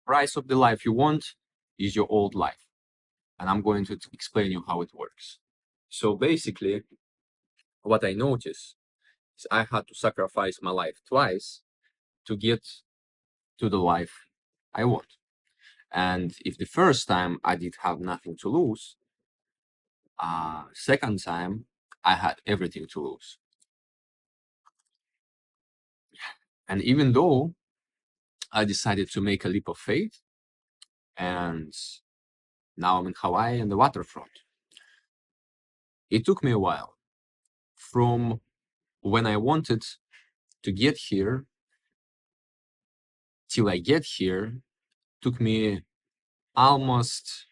price of the life you want is your old life. And I'm going to explain you how it works. So basically, what I noticed is I had to sacrifice my life twice to get to the life I want. And if the first time I did have nothing to lose, second time I had everything to lose. And even though I decided to make a leap of faith, and now I'm in Hawaii and the waterfront, it took me a while from when I wanted to get here till I get here. Took me almost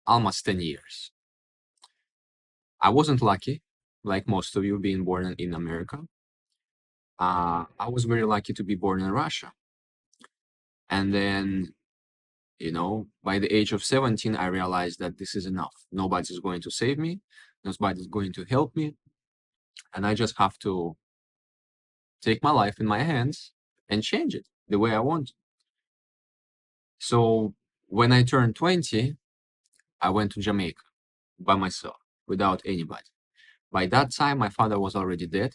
10 years. I wasn't lucky, like most of you being born in America. I was very lucky to be born in Russia. And then, by the age of 17, I realized that this is enough. Nobody's going to save me. Nobody's going to help me. And I just have to take my life in my hands and change it the way I want. So when I turned 20, I went to Jamaica by myself without anybody. By that time, my father was already dead.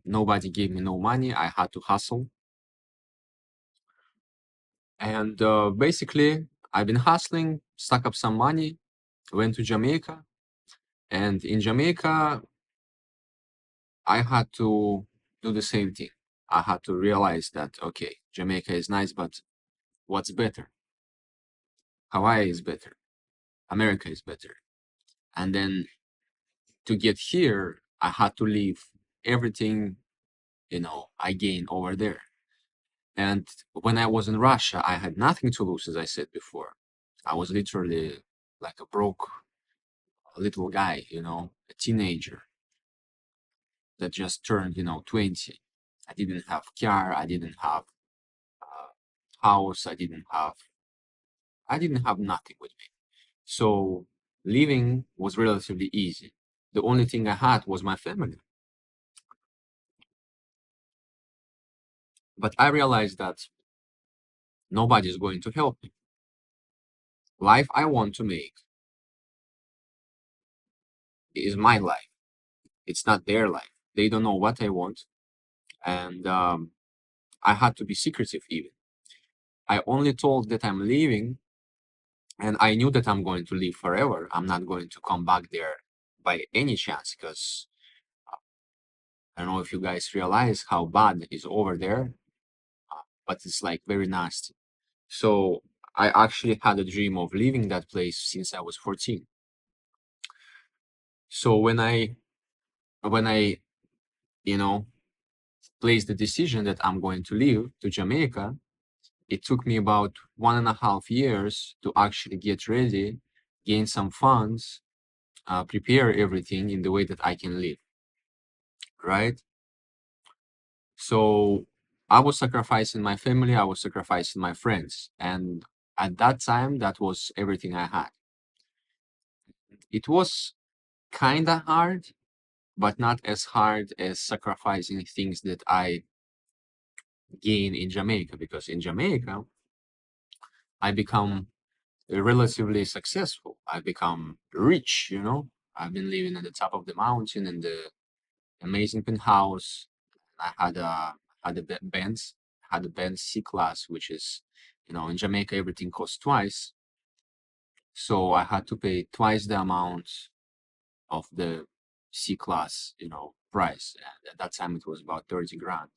Nobody gave me no money. I had to hustle. And basically, I've been hustling, stuck up some money, went to Jamaica. And in Jamaica, I had to do the same thing. I had to realize that, okay, Jamaica is nice, but what's better? Hawaii is better. America is better. And then to get here, I had to leave everything, I gained over there. And when I was in Russia, I had nothing to lose, as I said before. I was literally like a broke little guy, a teenager that just turned, 20. I didn't have car, I didn't have house, I didn't have nothing with me. So living was relatively easy. The only thing I had was my family. But I realized that nobody's going to help me. Life I want to make is my life. It's not their life. They don't know what I want. And I had to be secretive even. I only told that I'm leaving, and I knew that I'm going to leave forever. I'm not going to come back there by any chance, because I don't know if you guys realize how bad it is over there, but it's like very nasty. So I actually had a dream of leaving that place since I was 14. So when I placed the decision that I'm going to leave to Jamaica, it took me about 1.5 years to actually get ready, gain some funds, prepare everything in the way that I can live, right? So I was sacrificing my family, I was sacrificing my friends. And at that time, that was everything I had. It was kind of hard, but not as hard as sacrificing things that I gain in Jamaica, because in Jamaica, I become relatively successful. I become rich, I've been living at the top of the mountain in the amazing penthouse. I had a Benz, had a Benz C-Class, which is, in Jamaica everything costs twice. So I had to pay twice the amount of the C-Class, price. And at that time it was about 30 grand.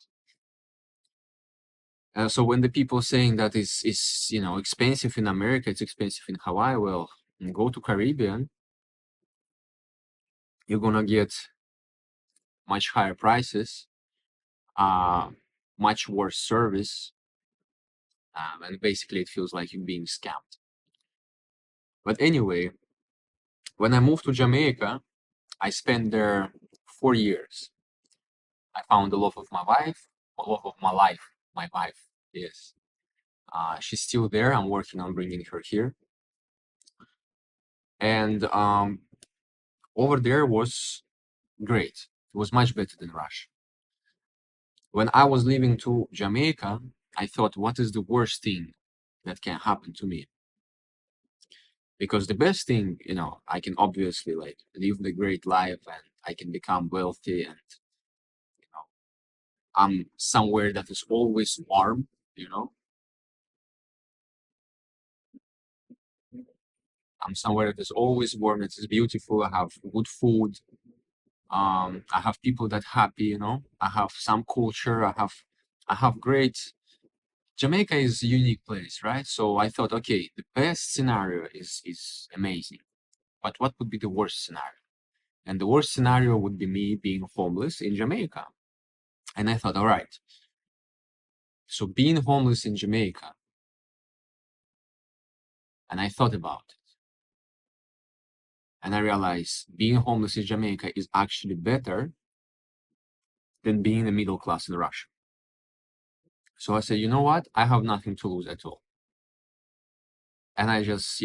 So when the people saying that it's expensive in America, it's expensive in Hawaii, well, go to Caribbean, you're gonna get much higher prices, much worse service, and basically it feels like you're being scammed. But anyway, when I moved to Jamaica, I spent there 4 years. I found the love of my wife, the love of my life. My wife, yes. She's still there. I'm working on bringing her here. And over there was great. It was much better than Russia. When I was leaving to Jamaica, I thought, what is the worst thing that can happen to me? Because the best thing, I can obviously like live the great life and I can become wealthy and know, I'm somewhere that is always warm, you know. I'm somewhere that is always warm, it is beautiful, I have good food, I have people that happy, I have some culture, I have great. Jamaica is a unique place, right? So I thought, okay, the best scenario is amazing. But what would be the worst scenario? And the worst scenario would be me being homeless in Jamaica. And I thought, all right, so being homeless in Jamaica, and I thought about it, and I realized being homeless in Jamaica is actually better than being a middle class in Russia. So I said, you know what? I have nothing to lose at all. And I just,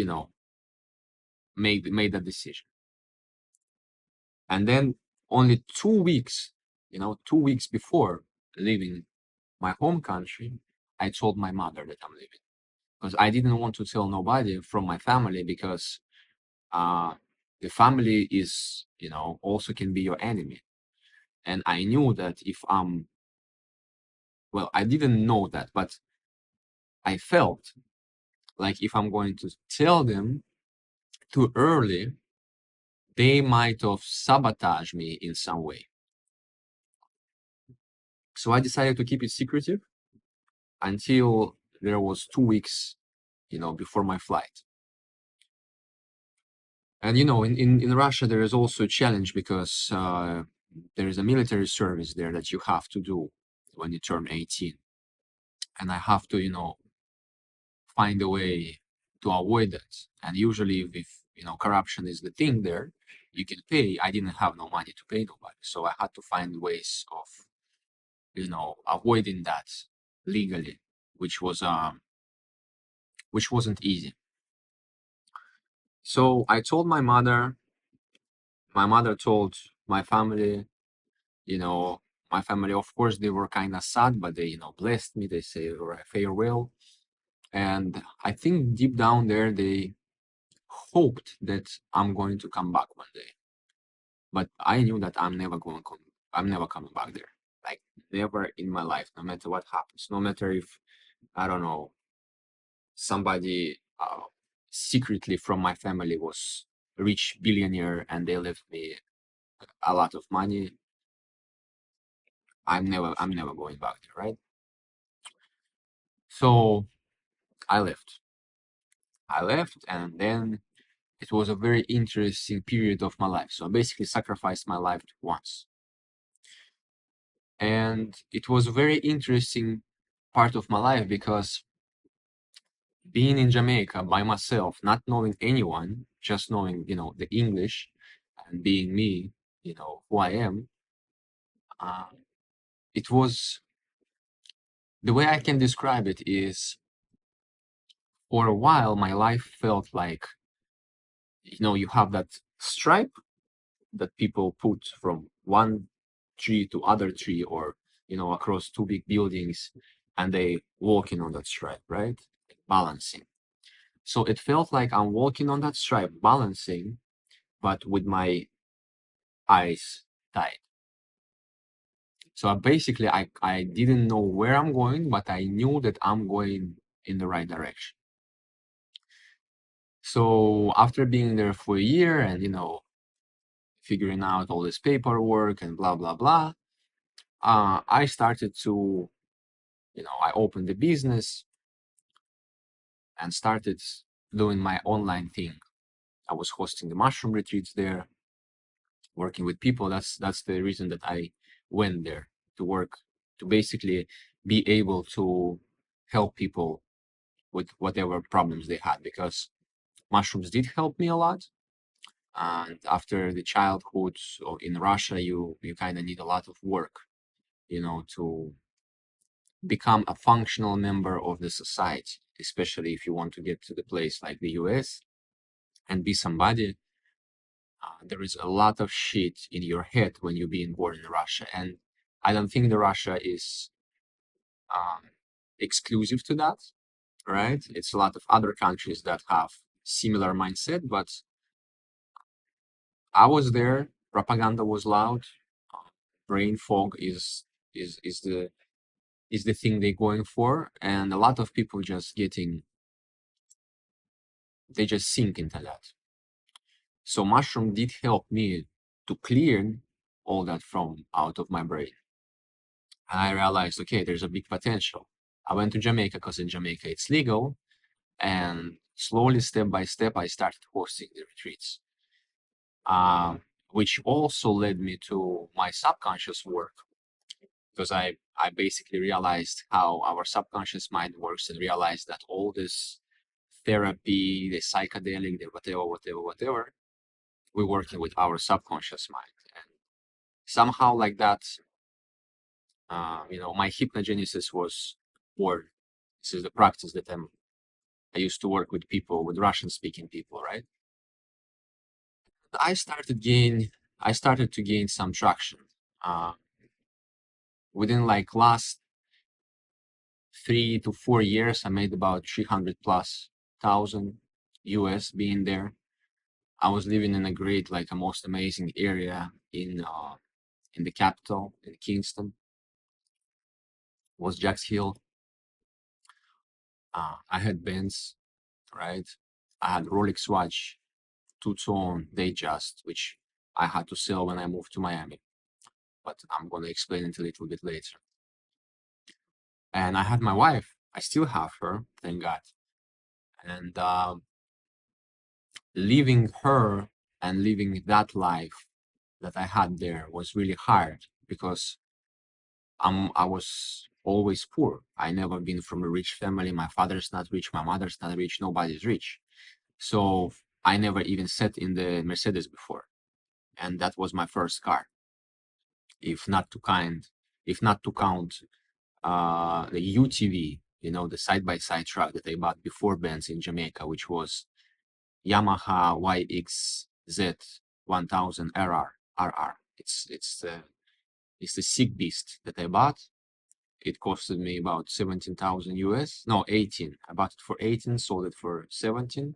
made that decision. And then only 2 weeks, 2 weeks before leaving my home country, I told my mother that I'm leaving because I didn't want to tell nobody from my family because uh, the family is, also can be your enemy. And I knew that if well, I didn't know that, but I felt like if I'm going to tell them too early, they might have sabotaged me in some way. So I decided to keep it secretive until there was 2 weeks, before my flight. And in Russia there is also a challenge because there is a military service there that you have to do when you turn 18, and I have to find a way to avoid that. And usually, if corruption is the thing there, you can pay. I didn't have no money to pay nobody, so I had to find ways of avoiding that legally, which wasn't easy. So I told my mother. My mother told my family. You know, my family, of course, they were kind of sad, but they blessed me. They say farewell, and I think deep down there they hoped that I'm going to come back one day. But I knew that I'm never coming back there. Like never in my life, no matter what happens, no matter if I don't know somebody secretly from my family was a rich billionaire and they left me a lot of money. I'm never going back there, right? So I left. I left, and then it was a very interesting period of my life. So I basically sacrificed my life once. And it was a very interesting part of my life because being in Jamaica by myself, not knowing anyone, just knowing, the English and being me, who I am, uh, it was the way I can describe it is for a while, my life felt like, you have that stripe that people put from one tree to other tree or, across two big buildings and they walking on that stripe, right? Balancing. So it felt like I'm walking on that stripe, balancing, but with my eyes tied. So basically, I didn't know where I'm going, but I knew that I'm going in the right direction. So after being there for a year and, figuring out all this paperwork and blah, blah, blah, I started to, I opened the business and started doing my online thing. I was hosting the mushroom retreats there, working with people. That's the reason that I went there to work, to basically be able to help people with whatever problems they had, because mushrooms did help me a lot. And after the childhood in Russia, you kind of need a lot of work, to become a functional member of the society, especially if you want to get to the place like the US and be somebody. There is a lot of shit in your head when you're being born in Russia. And I don't think the Russia is exclusive to that, right? It's a lot of other countries that have similar mindset, but I was there. Propaganda was loud. Brain fog is the thing they're going for, and a lot of people just they just sink into that. So mushroom did help me to clear all that from out of my brain. And I realized, okay, there's a big potential. I went to Jamaica because in Jamaica it's legal, and slowly, step by step, I started hosting the retreats, um, which also led me to my subconscious work, because I basically realized how our subconscious mind works, and realized that all this therapy, the psychedelic, the whatever, we're working with our subconscious mind. And somehow like that, my hypnogenesis was born. This is the practice that I used to work with people, with Russian speaking people, right? I started to gain some traction. Uh, Within like last 3 to 4 years, I made about 300 plus thousand US being there. I was living in a great, like a most amazing area in the capital, in Kingston, was Jacks Hill. I had Benz, right? I had Rolex watch, two-tone Datejust, which I had to sell when I moved to Miami, but I'm gonna explain it a little bit later. And I had my wife. I still have her, thank God. And leaving her and living that life that I had there was really hard, because I was always poor. I never been from a rich family. My father's not rich. My mother's not rich. Nobody's rich. So I never even sat in the Mercedes before, and that was my first car. If not to count the UTV, the side-by-side truck that I bought before Benz in Jamaica, which was Yamaha YXZ 1000 RR. It's the sick beast that I bought. It costed me about 17,000 US. No, 18. I bought it for 18, sold it for 17,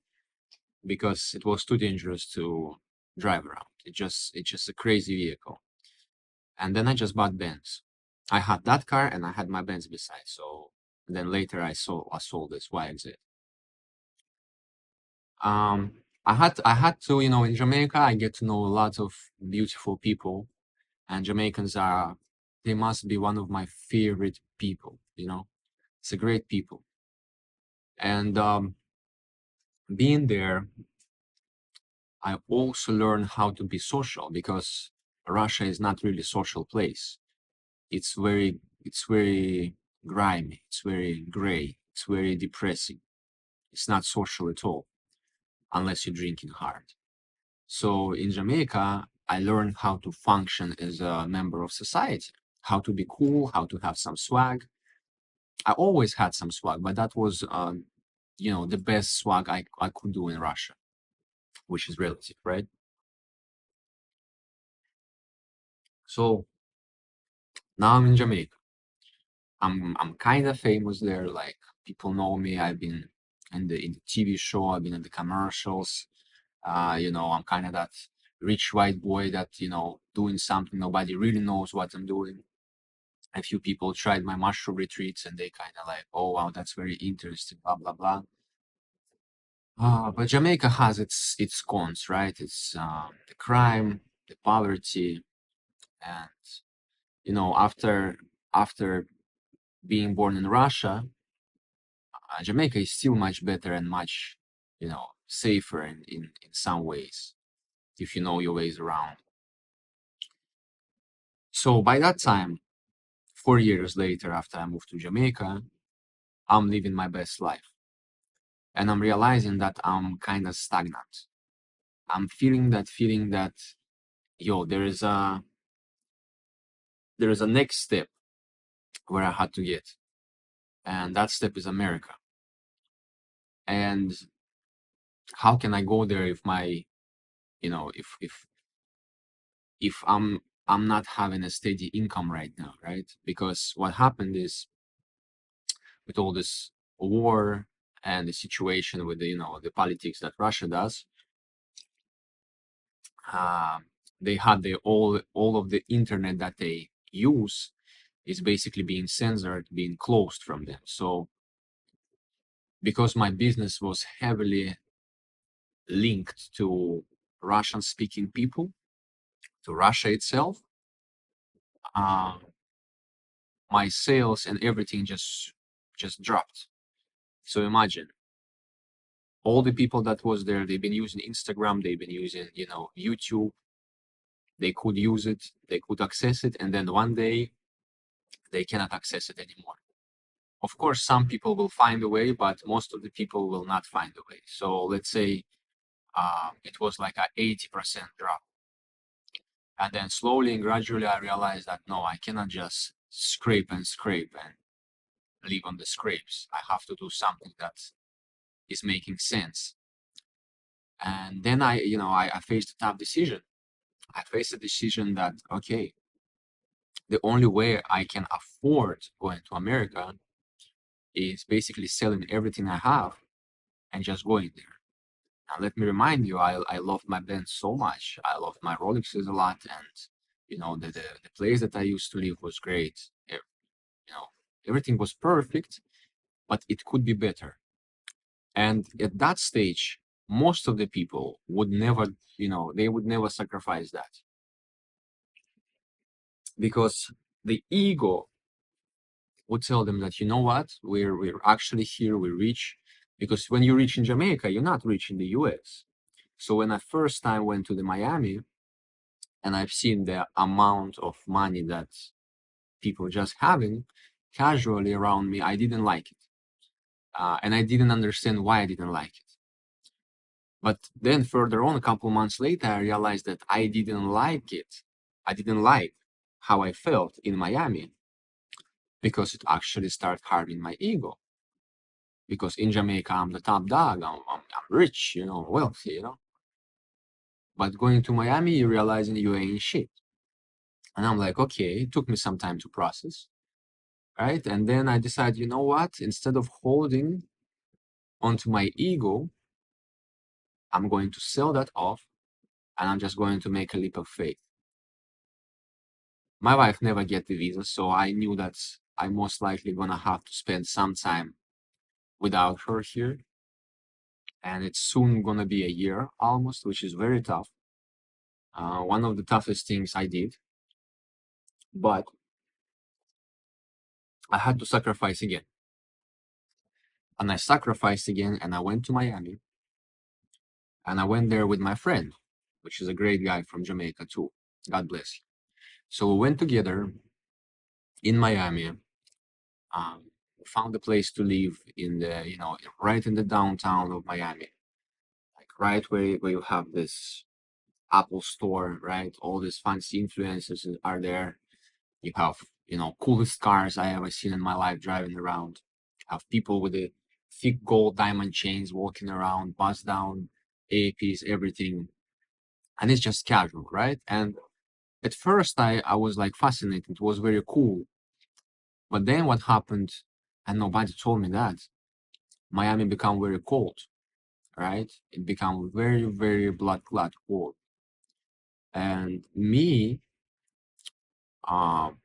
because it was too dangerous to drive around. It's just a crazy vehicle. And then I just bought Benz. I had that car and I had my Benz beside. So then later I sold this YXZ. I had to, in Jamaica, I get to know a lot of beautiful people, and Jamaicans they must be one of my favorite people. It's a great people. And being there, I also learned how to be social, because Russia is not really a social place. It's very grimy, it's very gray, it's very depressing. It's not social at all, unless you're drinking hard. So in Jamaica, I learned how to function as a member of society, how to be cool, how to have some swag. I always had some swag, but that was, the best swag I could do in Russia, which is relative, right? So now I'm in Jamaica. I'm kind of famous there. Like, people know me. I've been in the TV show. I've been in the commercials. I'm kind of that rich white boy that, doing something nobody really knows what I'm doing. A few people tried my mushroom retreats and they kind of like, oh wow, that's very interesting, blah blah blah. But Jamaica has its cons, right? It's the crime, the poverty, and after being born in Russia, Jamaica is still much better and much, safer in some ways, if you know your ways around. So by that time, 4 years later, after I moved to Jamaica, I'm living my best life. And I'm realizing that I'm kind of stagnant. I'm feeling that, yo, there is a next step where I had to get. And that step is America. And how can I go there if my, if I'm I'm not having a steady income right now, right? Because what happened is with all this war and the situation with the, the politics that Russia does, uh, they had all of the internet that they use is basically being censored, being closed from them. So because my business was heavily linked to Russian speaking people, to Russia itself, uh, my sales and everything just dropped. So imagine all the people that was there, they've been using Instagram, they've been using, YouTube, they could use it, they could access it, and then one day they cannot access it anymore. Of course, some people will find a way, but most of the people will not find a way. So let's say it was like a 80% drop. And then slowly and gradually I realized that no, I cannot just scrape and live on the scrapes. I have to do something that is making sense. And then I faced a tough decision. I faced a decision that, okay, the only way I can afford going to America is basically selling everything I have and just going there. Now, let me remind you, I love my band so much. I love my Rolexes a lot. And, the place that I used to live was great. You know, everything was perfect, but it could be better. And at that stage, most of the people would never, they would never sacrifice that because the ego would tell them that, you know what, we're actually here, we're rich. Because when you reach in Jamaica, you're not rich in the US. So when I first time went to the Miami and I've seen the amount of money that people just having casually around me, I didn't like it. And I didn't understand why I didn't like it. But then further on, a couple months later, I realized that I didn't like it. I didn't like how I felt in Miami because it actually started harming my ego. Because in Jamaica, I'm the top dog, I'm rich, wealthy, But going to Miami, you're realizing you ain't shit. And I'm like, okay, it took me some time to process, right? And then I decided, you know what? Instead of holding onto my ego, I'm going to sell that off and I'm just going to make a leap of faith. My wife never get the visa, so I knew that I most likely gonna have to spend some time without her here. And it's soon gonna be a year almost, which is very tough. One of the toughest things I did, but I had to sacrifice again. And I sacrificed again and I went to Miami and I went there with my friend, which is a great guy from Jamaica too. God bless you. So we went together in Miami, found a place to live in the, right in the downtown of Miami, like right where you have this Apple store, right? All these fancy influencers are there. You have, coolest cars I ever seen in my life driving around. You have people with the thick gold diamond chains walking around, bust down APs, everything. And it's just casual, right? And at first I was like fascinated. It was very cool. But then what happened, and nobody told me that, Miami became very cold, right? It became very, very blood clot cold. And me, um,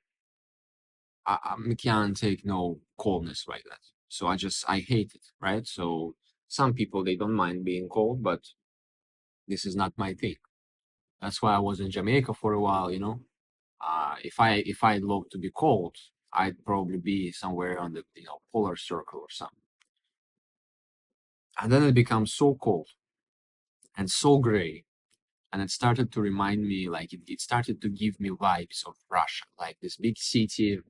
I can't take no coldness like that. So I hate it, right? So some people, they don't mind being cold, but this is not my thing. That's why I was in Jamaica for a while. If I love to be cold, I'd probably be somewhere on the, polar circle or something. And then it becomes so cold and so gray. And it started to remind me, like, it started to give me vibes of Russia, like this big city.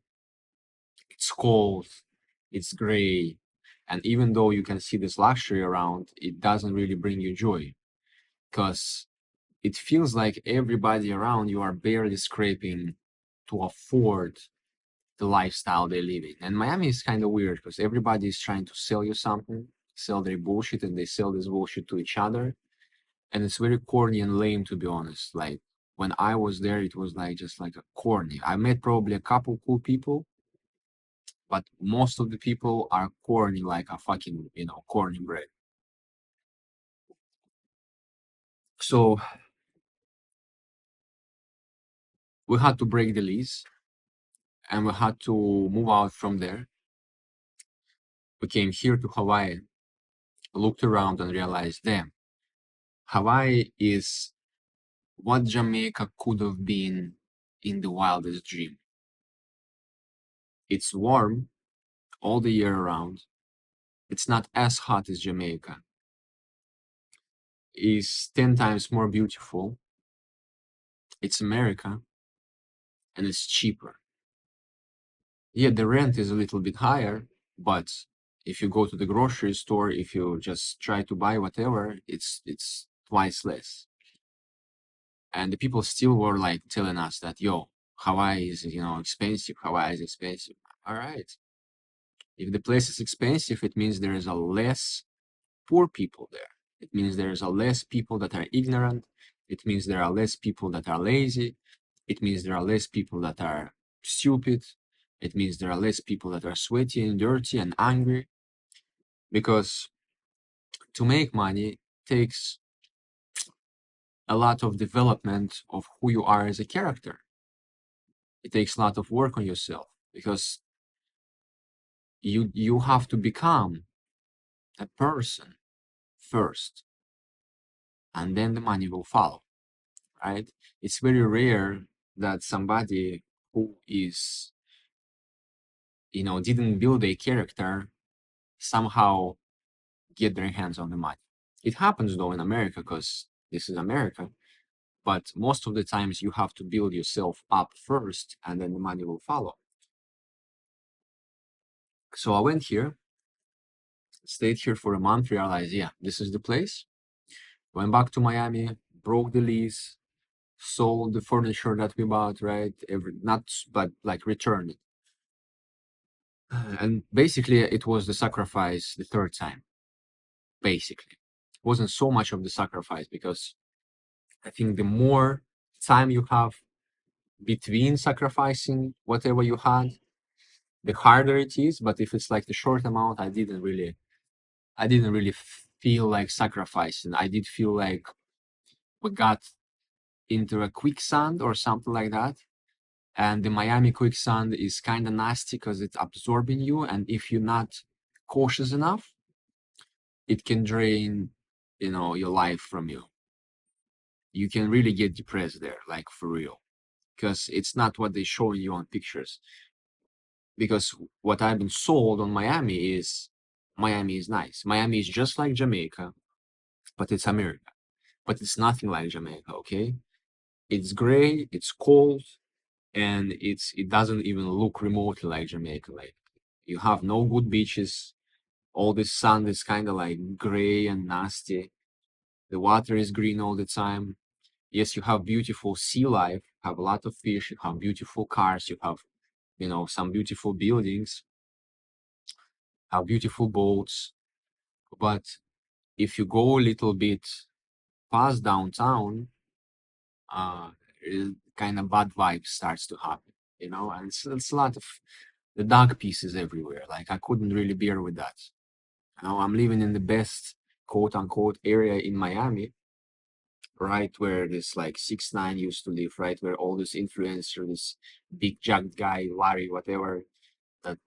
It's cold, it's gray, and even though you can see this luxury around, it doesn't really bring you joy because it feels like everybody around you are barely scraping to afford the lifestyle they live in. And Miami is kind of weird because everybody is trying to sell you something, sell their bullshit, and they sell this bullshit to each other. And it's very corny and lame, to be honest. Like, when I was there, it was like just like a corny. I met probably a couple cool people, but most of the people are corny like a fucking, corny bread. So we had to break the lease and we had to move out from there. We came here to Hawaii, looked around and realized, damn, Hawaii is what Jamaica could have been in the wildest dream. It's warm all the year around. It's not as hot as Jamaica. It's 10 times more beautiful. It's America and it's cheaper. Yeah, the rent is a little bit higher, but if you go to the grocery store, if you just try to buy whatever, it's twice less. And the people still were like telling us that, yo, Hawaii is, expensive. Hawaii is expensive. All right. If the place is expensive, it means there is a less poor people there. It means there is a less people that are ignorant. It means there are less people that are lazy. It means there are less people that are stupid. It means there are less people that are sweaty and dirty and angry. Because to make money takes a lot of development of who you are as a character. It takes a lot of work on yourself because you have to become a person first, and then the money will follow, right? It's very rare that somebody who is, didn't build a character somehow get their hands on the money. It happens though in America because this is America, but most of the times you have to build yourself up first and then the money will follow. So I went here, stayed here for a month, realized, yeah, this is the place. Went back to Miami, broke the lease, sold the furniture that we bought, right? Not, but like returned it. And basically, it was the sacrifice the third time. Basically, it wasn't so much of the sacrifice because I think the more time you have between sacrificing whatever you had, the harder it is. But if it's like the short amount, I didn't really feel like sacrificing. I did feel like we got into a quicksand or something like that. And the Miami quicksand is kind of nasty because it's absorbing you. And if you're not cautious enough, it can drain, your life from you. You can really get depressed there, like for real, because it's not what they show you on pictures. Because what I've been sold on Miami is nice. Miami is just like Jamaica, but it's America. But it's nothing like Jamaica, okay? It's gray, it's cold, and it doesn't even look remotely like Jamaica. Like you have no good beaches. All the sun is kind of like gray and nasty. The water is green all the time. Yes, you have beautiful sea life, have a lot of fish, you have beautiful cars, you have, some beautiful buildings, have beautiful boats. But if you go a little bit past downtown, kind of bad vibes starts to happen, and it's a lot of the dark pieces everywhere. Like I couldn't really bear with that. I'm living in the best quote unquote area in Miami, right where this like 6ix9ine used to live, right where all this influencer, this big jacked guy, Larry, whatever, that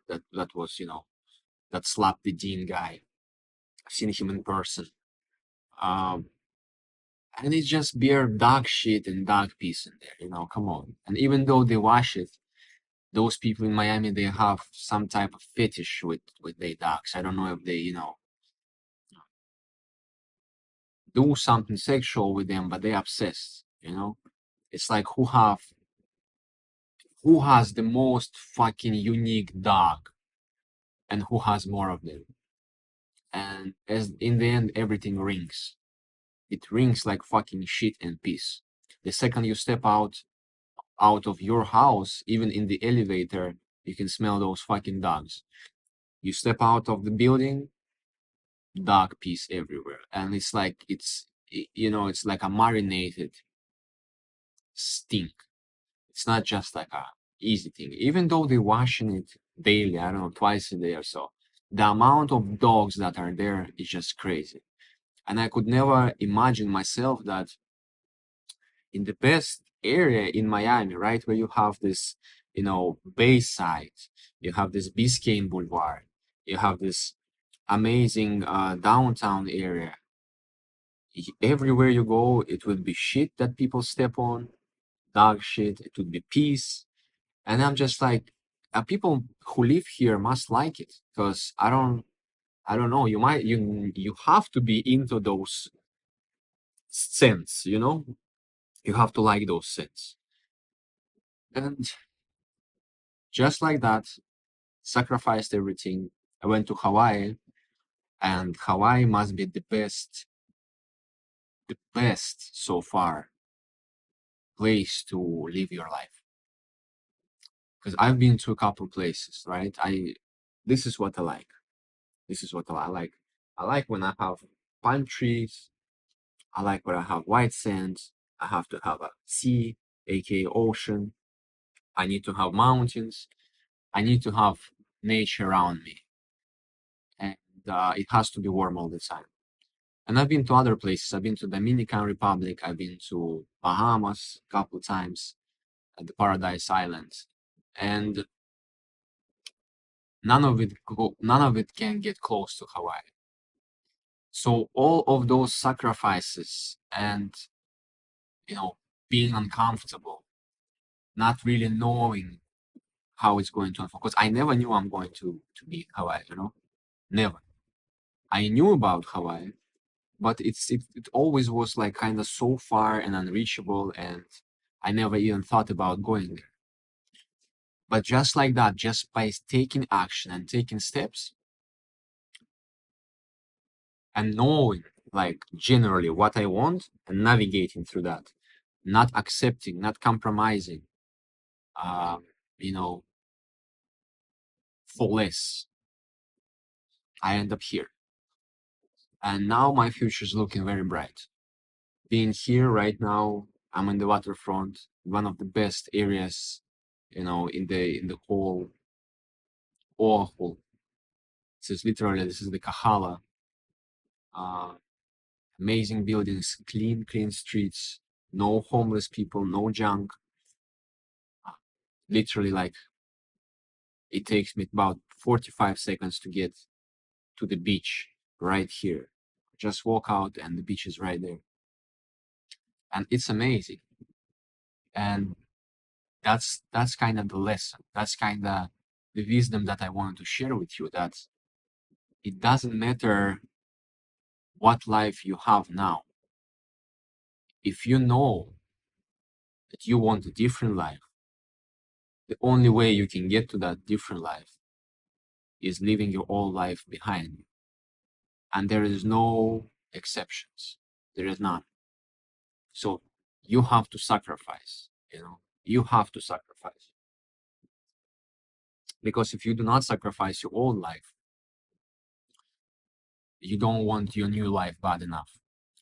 was, that slapped the Dean guy. I've seen him in person. Um, and it's just bare dog shit and dog piss in there, come on. And even though they wash it, those people in Miami, they have some type of fetish with their dogs. I don't know if they, do something sexual with them, but they're obsessed. It's like who has the most fucking unique dog and who has more of them. And as in the end, everything rings. It rings like fucking shit and piss. The second you step out of your house, even in the elevator, you can smell those fucking dogs. You step out of the building, dog piss everywhere. And it's like it's like a marinated stink. It's not just like a easy thing. Even though they're washing it daily, I don't know, twice a day or so, the amount of dogs that are there is just crazy. And I could never imagine myself that in the best area in Miami, right, where you have this, Bayside, you have this Biscayne Boulevard, you have this amazing downtown area. Everywhere you go, it would be shit that people step on, dog shit. It would be peace, and I'm just like, people who live here must like it because I don't know. You have to be into those scents, You have to like those scents, and just like that, sacrificed everything. I went to Hawaii, and Hawaii must be the best so far place to live your life. Because I've been to a couple places, right? This is what I like. This is what I like. I like when I have palm trees. I like when I have white sands. I have to have a sea, aka ocean. I need to have mountains. I need to have nature around me, and it has to be warm all the time. And I've been to other places. I've been to Dominican Republic. I've been to Bahamas a couple times at the Paradise Islands, and none of it can get close to Hawaii. So all of those sacrifices and being uncomfortable, not really knowing how it's going to unfold, because I never knew I'm going to be in Hawaii, never. I knew about Hawaii, but it always was like kind of so far and unreachable, and I never even thought about going there. But just like that, just by taking action and taking steps and knowing like generally what I want and navigating through that, not accepting, not compromising, uh, you know, for less, I end up here. And now my future is looking very bright. Being here right now, I'm in the waterfront, one of the best areas, in the whole Oahu. This is the Kahala. Uh, Amazing buildings, clean streets, no homeless people, no junk. Literally, like it takes me about 45 seconds to get to the beach right here. Just walk out and the beach is right there. And it's amazing. And that's kind of the lesson. That's kind of the wisdom that I wanted to share with you, that it doesn't matter what life you have now. If you know that you want a different life, the only way you can get to that different life is leaving your old life behind you. And there is no exceptions. There is none. So you have to sacrifice, you have to sacrifice. Because if you do not sacrifice your old life, you don't want your new life bad enough.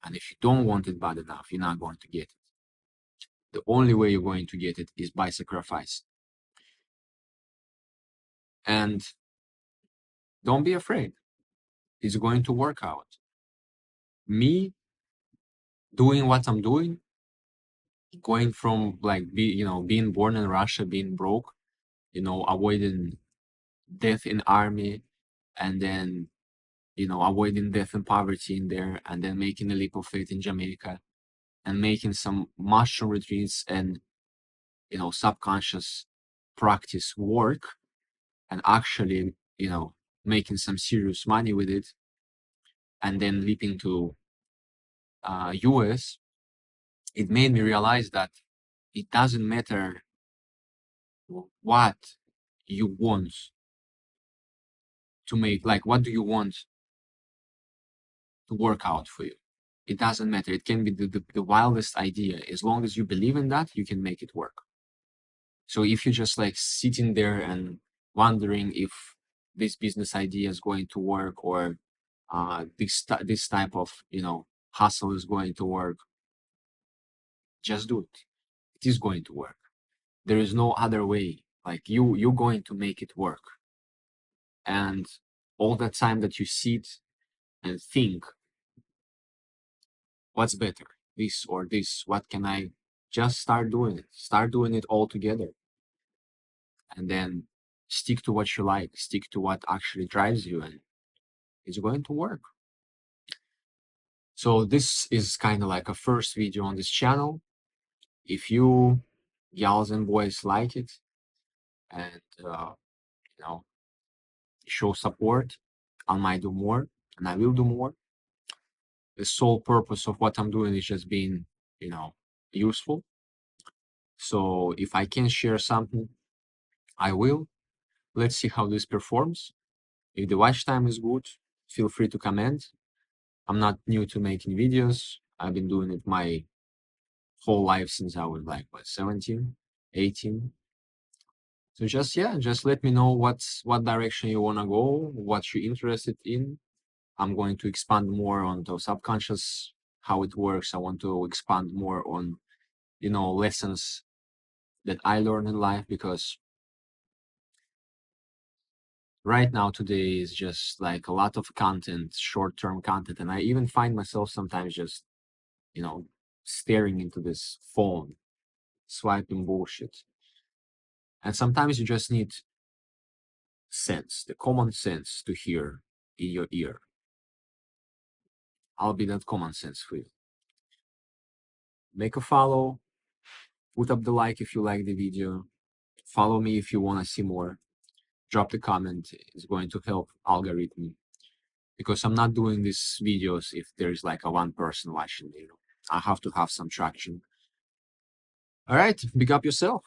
And if you don't want it bad enough, you're not going to get it. The only way you're going to get it is by sacrifice. And don't be afraid. It's going to work out. Me doing what I'm doing, going from like being born in Russia, being broke, avoiding death in army, and then avoiding death and poverty in there, and then making a leap of faith in Jamaica, and making some mushroom retreats and subconscious practice work, and actually making some serious money with it, and then leaping to US. It made me realize that it doesn't matter what you want to make, like what do you want to work out for you. It doesn't matter. It can be the wildest idea. As long as you believe in that, you can make it work. So if you're just like sitting there and wondering if this business idea is going to work, or this type of hustle is going to work, just do it. it is going to work. There is no other way. Like you're going to make it work. And all that time that you sit and think, what's better, this or this? What can I just start doing it? Start doing it all together. And then stick to what you like, stick to what actually drives you, and it's going to work. So this is kind of like a first video on this channel. If you gals and boys like it and you know, show support, I might do more and I will do more. The sole purpose of what I'm doing is just being, useful. So if I can share something, I will. Let's see how this performs. If the watch time is good, feel free to comment. I'm not new to making videos. I've been doing it my whole life since I was like, what, 17, 18. So just let me know what direction you want to go, what you're interested in. I'm going to expand more on the subconscious, how it works. I want to expand more on, lessons that I learned in life, because right now today is just like a lot of content, short-term content, and I even find myself sometimes just, staring into this phone, swiping bullshit. And sometimes you just need sense, the common sense to hear in your ear. I'll be that common sense for you. Make a follow, put up the like if you like the video, follow me if you want to see more, drop the comment. It's going to help algorithm, because I'm not doing these videos if there's like a one person watching, I have to have some traction. All right, big up yourself.